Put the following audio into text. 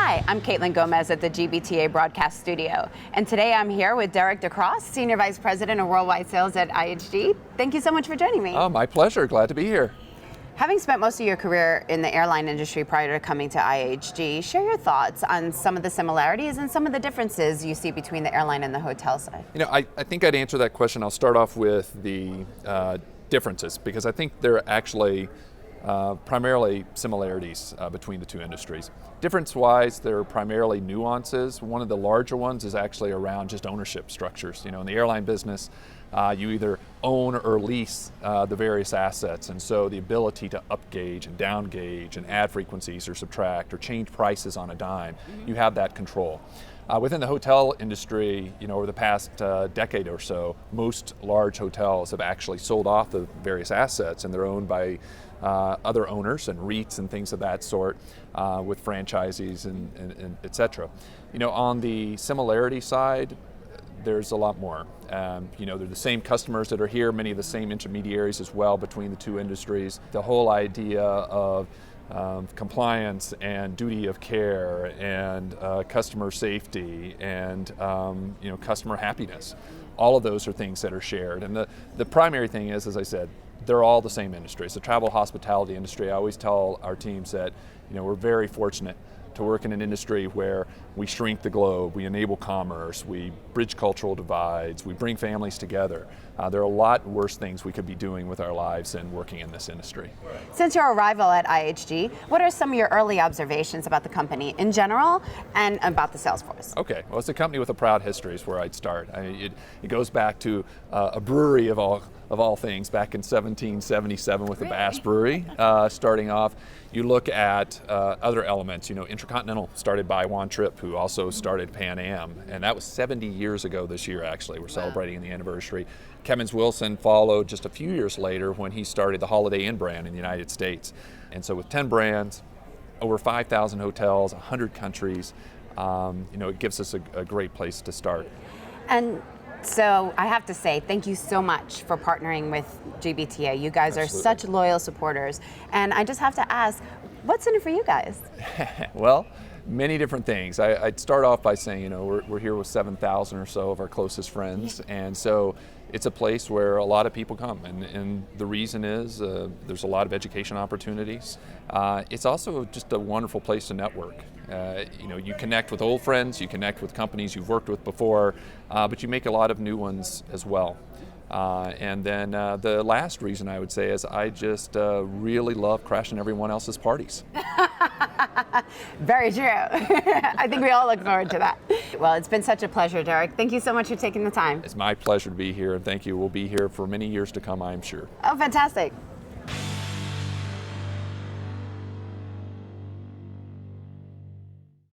Hi, I'm Caitlin Gomez at the GBTA Broadcast Studio, and today I'm here with Derek DeCross, Senior Vice President of Worldwide Sales at IHG. Thank you so much for joining me. Oh, my pleasure. Glad to be here. Having spent most of your career in the airline industry prior to coming to IHG, share your thoughts on some of the similarities and some of the differences you see between the airline and the hotel side. You know, I think I'd answer that question. I'll start off with the differences, because I think there are actually primarily similarities between the two industries. Difference-wise, there are primarily nuances. One of the larger ones is actually around just ownership structures. You know, in the airline business, you either own or lease the various assets, and so the ability to upgauge and downgauge and add frequencies or subtract or change prices on a dime, you have that control. Within the hotel industry, you know, over the past decade or so, most large hotels have actually sold off the various assets, and they're owned by other owners and REITs and things of that sort, with franchisees and et cetera. You know, on the similarity side, there's a lot more. You know, they're the same customers that are here, many of the same intermediaries as well between the two industries. The whole idea of compliance and duty of care and customer safety and you know, customer happiness. All of those are things that are shared. And the primary thing is, as I said, they're all the same industry. It's the travel hospitality industry. I always tell our teams that, you know, we're very fortunate to work in an industry where we shrink the globe, we enable commerce, we bridge cultural divides, we bring families together. There are a lot worse things we could be doing with our lives than working in this industry. Since your arrival at IHG, what are some of your early observations about the company in general and about the sales force? Okay, well, it's a company with a proud history is where I'd start. It goes back to a brewery of all things back in 1777 with the Bass Brewery. Starting off, you look at other elements. You know, Intercontinental started by Juan Tripp, who also started Pan Am, and that was 70 years ago this year. Actually, we're celebrating the anniversary. Kemmons Wilson followed just a few years later when he started the Holiday Inn brand in the United States. And so with 10 brands, over 5,000 hotels, 100 countries, you know, it gives us a great place to start. And so I have to say, thank you so much for partnering with GBTA. You guys Absolutely. are such loyal supporters. And I just have to ask, what's in it for you guys? Well, many different things. I'd start off by saying, you know, we're here with 7,000 or so of our closest friends, and so it's a place where a lot of people come, and the reason is there's a lot of education opportunities. It's also just a wonderful place to network. You know, you connect with old friends, you connect with companies you've worked with before, but you make a lot of new ones as well. And then the last reason I would say is I just really love crashing everyone else's parties. Very true. I think we all look forward to that. Well, it's been such a pleasure, Derek. Thank you so much for taking the time. It's my pleasure to be here, and thank you. We'll be here for many years to come, I'm sure. Oh, fantastic.